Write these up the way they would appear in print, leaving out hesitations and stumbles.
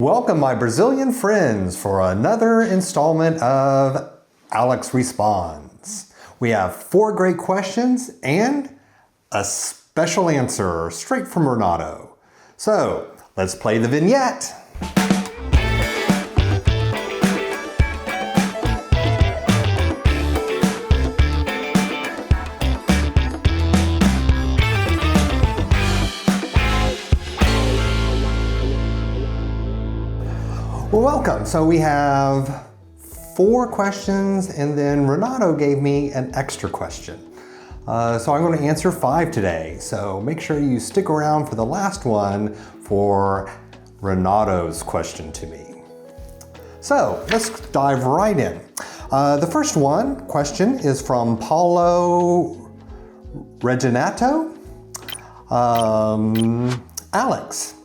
Welcome, my Brazilian friends, for another installment of Alex Responds. We have 4 great questions and a special answer straight from Renato. So, let's play the vignette. Well, welcome. So we have 4 questions, and then Renato gave me an extra question. So I'm going to answer 5 today. So make sure you stick around for the last one for Renato's question to me. So let's dive right in. The first question is from Paulo Reginato. Alex,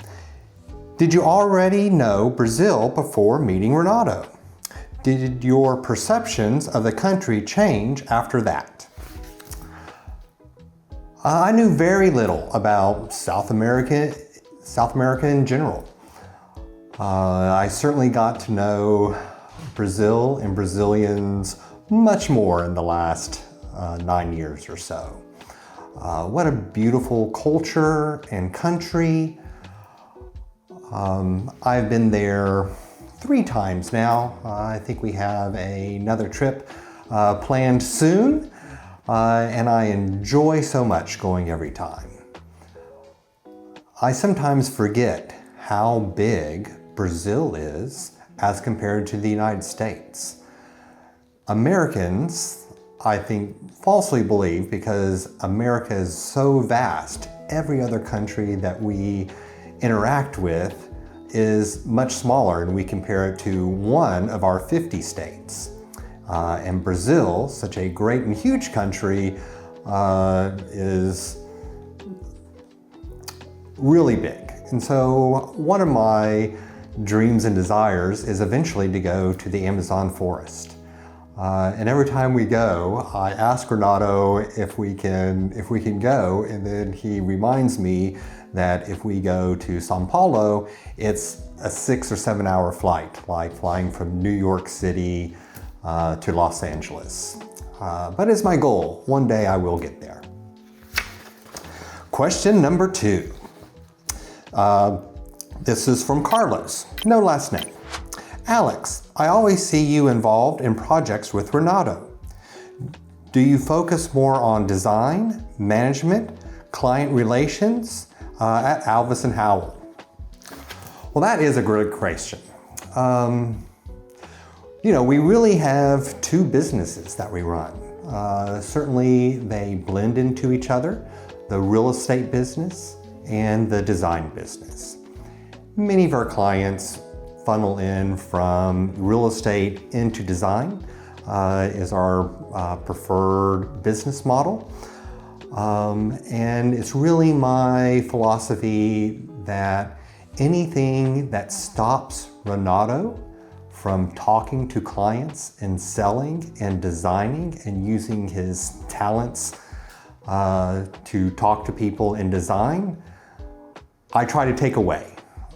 did you already know Brazil before meeting Renato? Did your perceptions of the country change after that? I knew very little about South America in general. I certainly got to know Brazil and Brazilians much more in the last 9 years or so. What a beautiful culture and country. I've been there 3 times now. I think we have another trip planned soon, and I enjoy so much going every time. I sometimes forget how big Brazil is as compared to the United States. Americans, I think, falsely believe because America is so vast, every other country that we interact with is much smaller, and we compare it to one of our 50 states. And Brazil, such a great and huge country, is really big. And so one of my dreams and desires is eventually to go to the Amazon forest. And every time we go, I ask Renato if we can go, and then he reminds me that if we go to São Paulo, it's a 6 or 7 hour flight, like flying from New York City to Los Angeles. But it's my goal. One day I will get there. Question number 2. This is from Carlos, no last name. Alex, I always see you involved in projects with Renato. Do you focus more on design, management, client relations at Alves Howell? Well, that is a good question. We really have 2 businesses that we run. Certainly they blend into each other, the real estate business and the design business. Many of our clients funnel in from real estate into design is our preferred business model. And it's really my philosophy that anything that stops Renato from talking to clients and selling and designing and using his talents to talk to people and design, I try to take away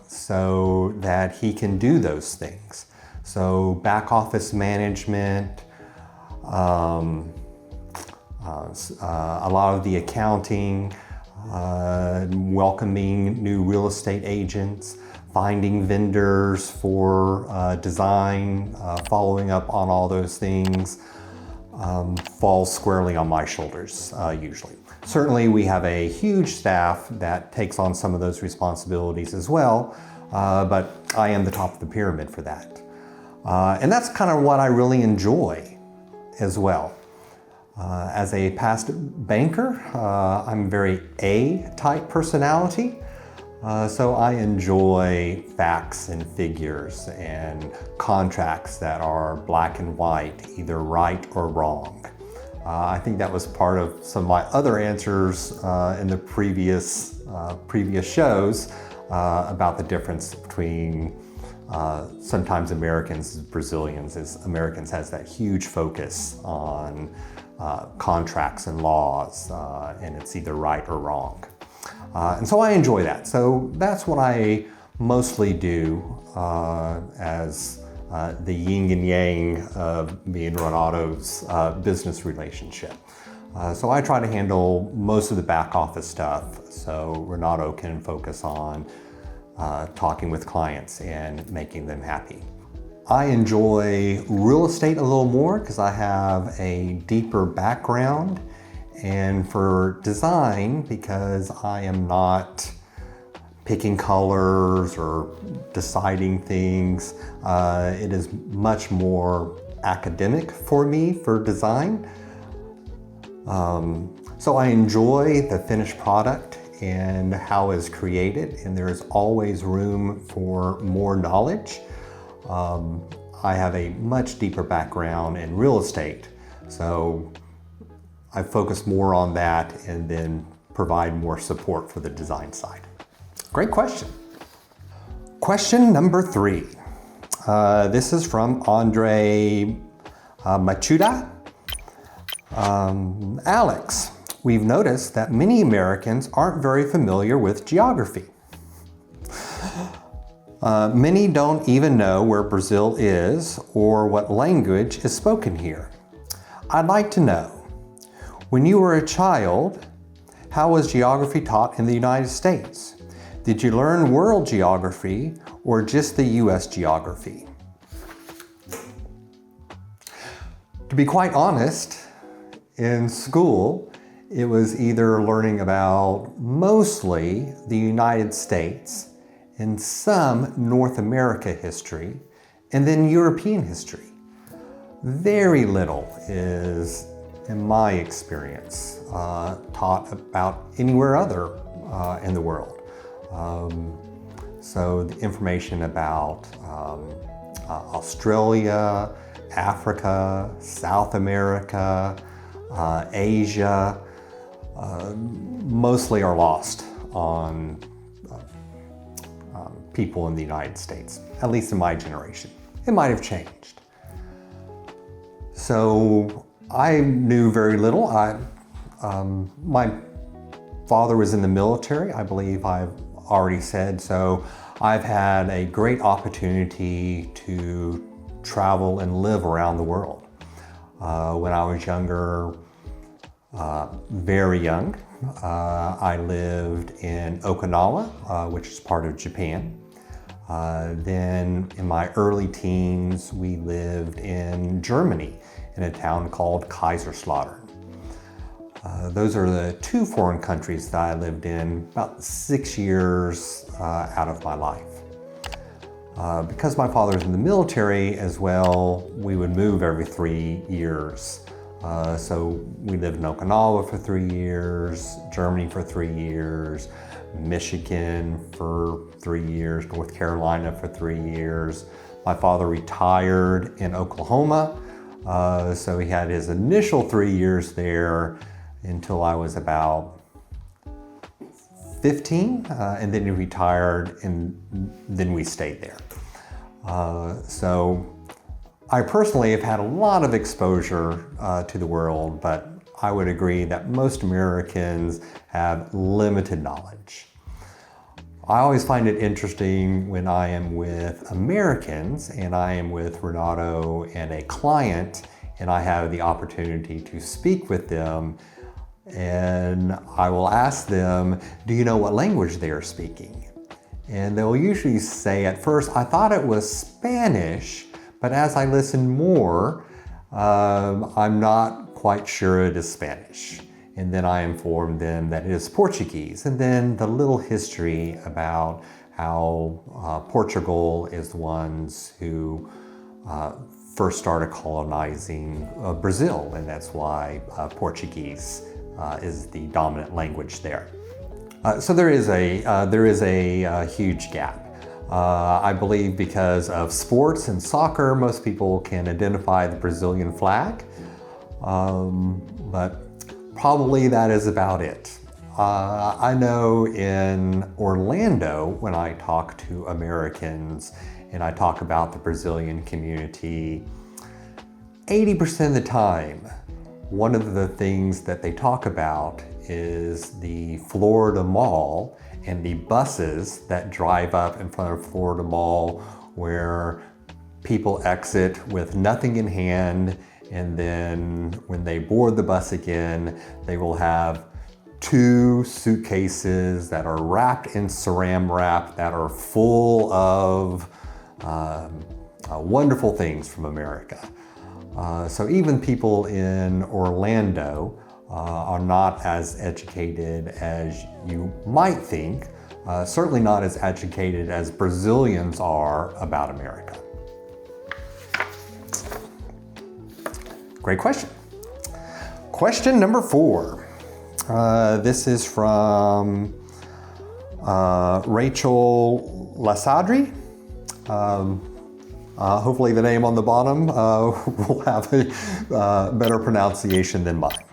so that he can do those things. So back office management, a lot of the accounting, welcoming new real estate agents, finding vendors for design, following up on all those things, falls squarely on my shoulders usually. Certainly we have a huge staff that takes on some of those responsibilities as well, but I am the top of the pyramid for that. And that's kind of what I really enjoy as well. As a past banker, I'm a very A-type personality, so I enjoy facts and figures and contracts that are black and white, either right or wrong. I think that was part of some of my other answers in the previous shows about the difference between sometimes Americans and Brazilians. As Americans has that huge focus on contracts and laws, and it's either right or wrong. And so I enjoy that. So that's what I mostly do as the yin and yang of me and Renato's business relationship. So I try to handle most of the back office stuff so Renato can focus on talking with clients and making them happy. I enjoy real estate a little more because I have a deeper background, and for design because I am not picking colors or deciding things. It is much more academic for me for design. So I enjoy the finished product and how it's created, and there is always room for more knowledge. I have a much deeper background in real estate, so I focus more on that and then provide more support for the design side. Great question. Question number 3. This is from Andre Machuda. Alex, we've noticed that many Americans aren't very familiar with geography. Many don't even know where Brazil is or what language is spoken here. I'd like to know, when you were a child, how was geography taught in the United States? Did you learn world geography or just the US geography? To be quite honest, in school, it was either learning about mostly the United States and some North America history, and then European history. Very little is, in my experience, taught about anywhere other in the world. So the information about Australia, Africa, South America, Asia, mostly are lost on people in the United States, at least in my generation. It might have changed. So I knew very little. My father was in the military, I believe I've already said, so I've had a great opportunity to travel and live around the world. When I was younger, very young, I lived in Okinawa, which is part of Japan. Then in my early teens, we lived in Germany in a town called Kaiserslautern. Those are the 2 foreign countries that I lived in about 6 years out of my life. Because my father's in the military as well, we would move every 3 years. So we lived in Okinawa for 3 years, Germany for 3 years, Michigan for 3 years, North Carolina for 3 years. My father retired in Oklahoma, so he had his initial 3 years there until I was about 15, and then he retired, and then we stayed there. So I personally have had a lot of exposure to the world, but I would agree that most Americans have limited knowledge. I always find it interesting when I am with Americans and I am with Renato and a client, and I have the opportunity to speak with them, and I will ask them, do you know what language they are speaking? And they'll usually say at first, I thought it was Spanish, but as I listen more, I'm not quite sure it is Spanish. And then I inform them that it is Portuguese. And then the little history about how Portugal is the ones who first started colonizing Brazil, and that's why Portuguese is the dominant language there. So there is a huge gap. I believe because of sports and soccer, most people can identify the Brazilian flag, but probably that is about it. I know in Orlando, when I talk to Americans and I talk about the Brazilian community, 80% of the time, one of the things that they talk about is the Florida Mall and the buses that drive up in front of Florida Mall where people exit with nothing in hand, and then when they board the bus again, they will have 2 suitcases that are wrapped in saran wrap that are full of wonderful things from America. So even people in Orlando are not as educated as you might think, certainly not as educated as Brazilians are about America. Great question. Question number 4. This is from Rachel Lasadri. Hopefully the name on the bottom will have a better pronunciation than mine.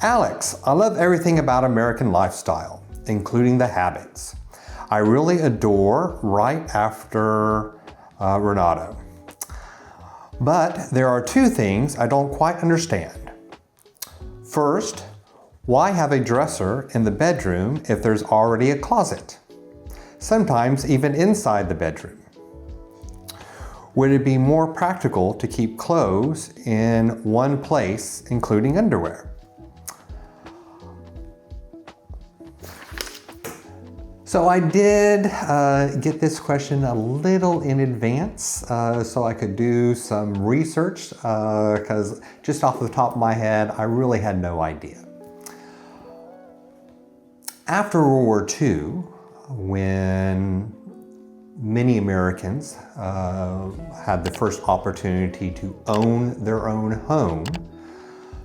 Alex, I love everything about American lifestyle, including the habits. I really adore right after Renato. But there are 2 things I don't quite understand. First, why have a dresser in the bedroom if there's already a closet? Sometimes even inside the bedroom. Would it be more practical to keep clothes in one place, including underwear? So I did get this question a little in advance so I could do some research because just off the top of my head, I really had no idea. After World War II, when many Americans had the first opportunity to own their own home,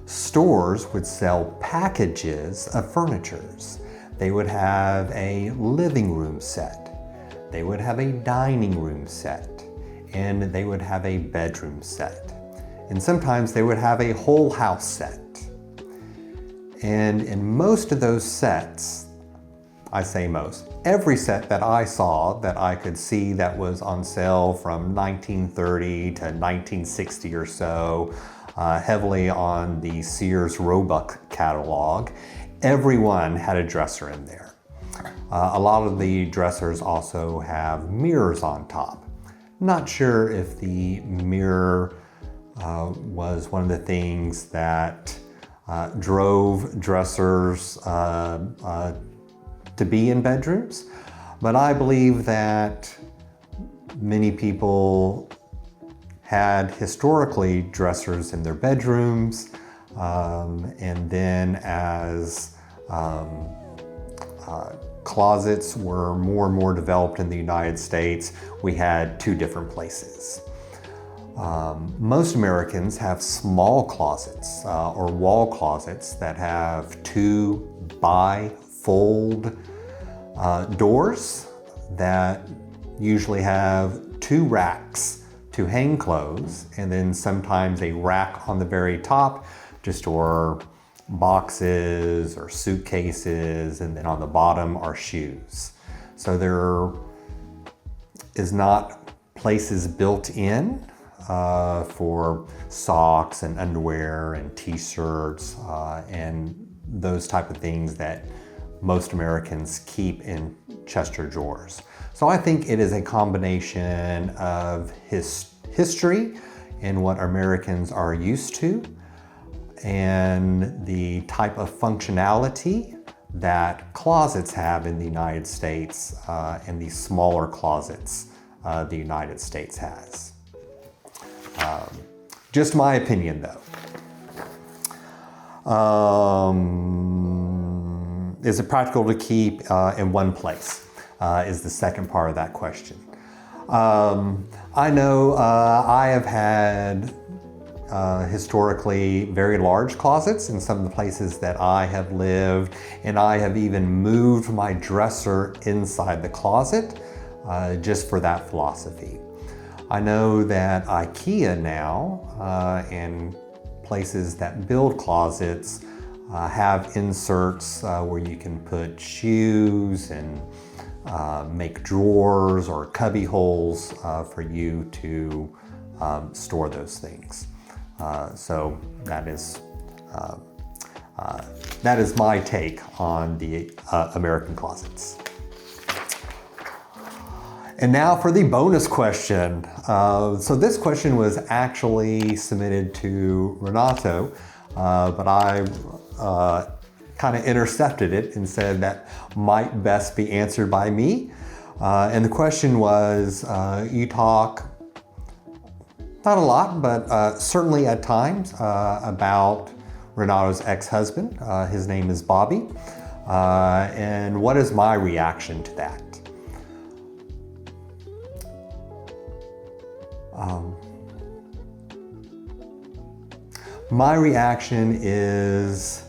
stores would sell packages of furnitures. They would have a living room set, they would have a dining room set, and they would have a bedroom set. And sometimes they would have a whole house set. And in most of those sets, I say most, every set that I saw that I could see that was on sale from 1930 to 1960 or so, heavily on the Sears Roebuck catalog, everyone had a dresser in there. A lot of the dressers also have mirrors on top. Not sure if the mirror was one of the things that drove dressers to be in bedrooms, but I believe that many people had historically dressers in their bedrooms, and then as closets were more and more developed in the United States, we had 2 different places. Most Americans have small closets or wall closets that have 2 bifold doors that usually have 2 racks to hang clothes, and then sometimes a rack on the very top to store boxes or suitcases, and then on the bottom are shoes. So there is not places built in for socks and underwear and t-shirts and those type of things that most Americans keep in Chester drawers. So I think it is a combination of history and what Americans are used to, and the type of functionality that closets have in the United States and the smaller closets the United States has. Just my opinion though. Is it practical to keep in one place? Is the second part of that question. I know I have had historically very large closets in some of the places that I have lived, and I have even moved my dresser inside the closet just for that philosophy. I know that IKEA now and places that build closets have inserts where you can put shoes and make drawers or cubby holes for you to store those things. So that is That is my take on the American closets. And now for the bonus question. So this question was actually submitted to Renato, but I kind of intercepted it and said that might best be answered by me. And the question was, you talk, not a lot, but certainly at times, about Renato's ex-husband. His name is Bobby. And what is my reaction to that? My reaction is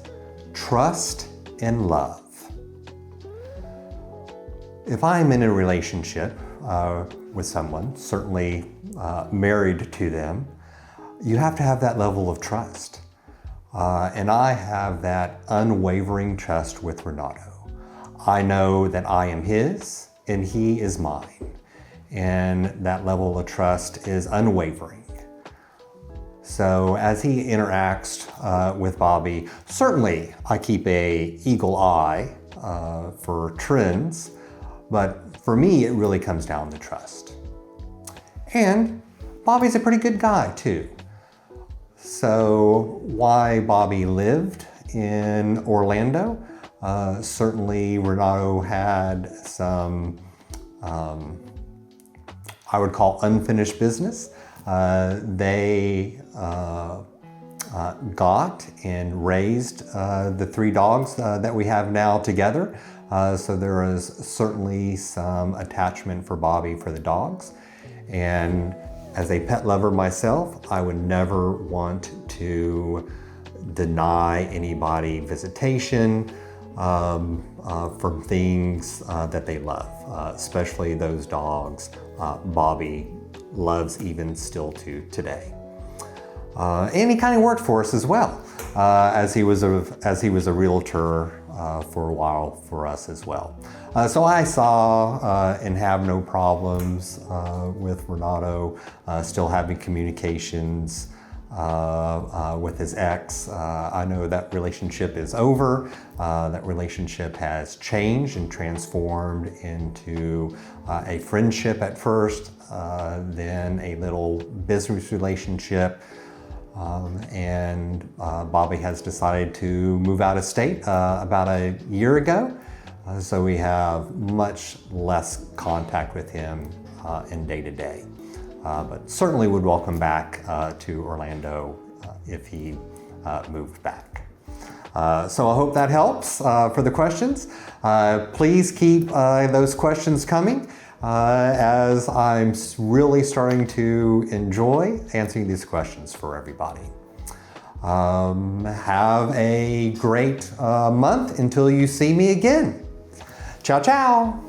trust and love. If I'm in a relationship with someone, certainly married to them, you have to have that level of trust. And I have that unwavering trust with Renato. I know that I am his and he is mine. And that level of trust is unwavering. So as he interacts with Bobby, certainly I keep an eagle eye for trends, but for me, it really comes down to trust. And Bobby's a pretty good guy too. So why Bobby lived in Orlando, certainly Renato had some, I would call unfinished business. They got and raised the 3 dogs that we have now together. So there is certainly some attachment for Bobby for the dogs. And as a pet lover myself, I would never want to deny anybody visitation from things that they love, especially those dogs Bobby loves even still to today. And he kind of worked for us as well, as he was a realtor for a while for us as well. So I saw and have no problems with Renato still having communications with his ex. I know that relationship is over. That relationship has changed and transformed into a friendship at first, then a little business relationship. And Bobby has decided to move out of state about a year ago. So we have much less contact with him in day to day. But certainly would welcome back to Orlando if he moved back. So I hope that helps for the questions. Please keep those questions coming as I'm really starting to enjoy answering these questions for everybody. Have a great month until you see me again. Ciao, ciao.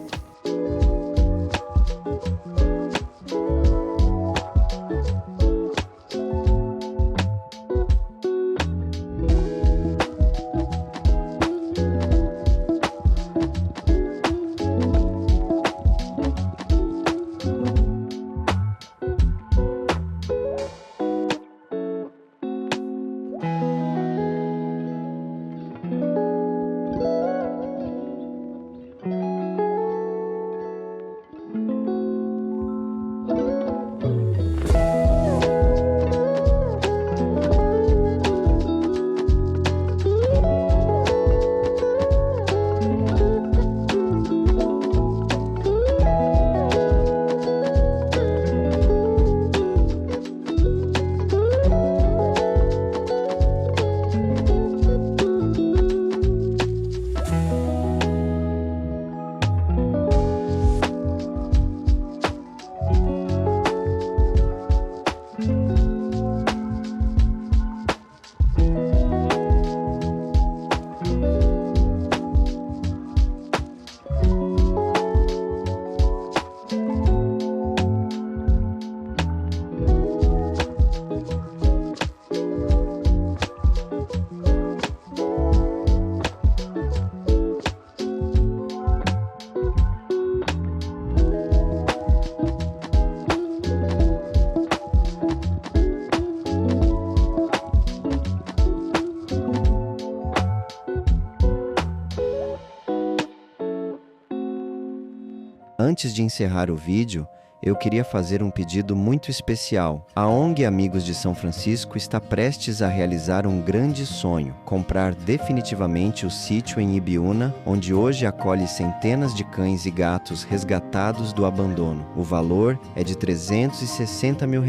Antes de encerrar o vídeo, eu queria fazer um pedido muito especial. A ONG Amigos de São Francisco está prestes a realizar um grande sonho: comprar definitivamente o sítio em Ibiúna, onde hoje acolhe centenas de cães e gatos resgatados do abandono. O valor é de R$360 mil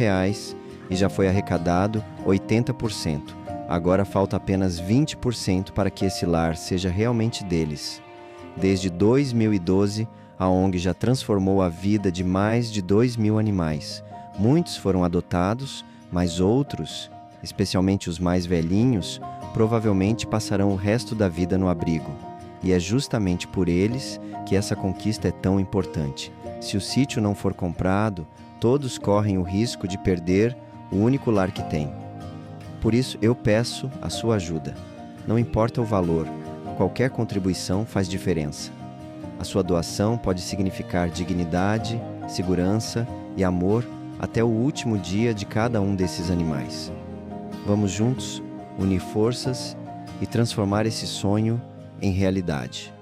e já foi arrecadado 80%. Agora falta apenas 20% para que esse lar seja realmente deles. Desde 2012, a ONG já transformou a vida de mais de 2.000 animais. Muitos foram adotados, mas outros, especialmente os mais velhinhos, provavelmente passarão o resto da vida no abrigo. E é justamente por eles que essa conquista é tão importante. Se o sítio não for comprado, todos correm o risco de perder o único lar que têm. Por isso, eu peço a sua ajuda. Não importa o valor, qualquer contribuição faz diferença. A sua doação pode significar dignidade, segurança e amor até o último dia de cada um desses animais. Vamos juntos unir forças e transformar esse sonho em realidade.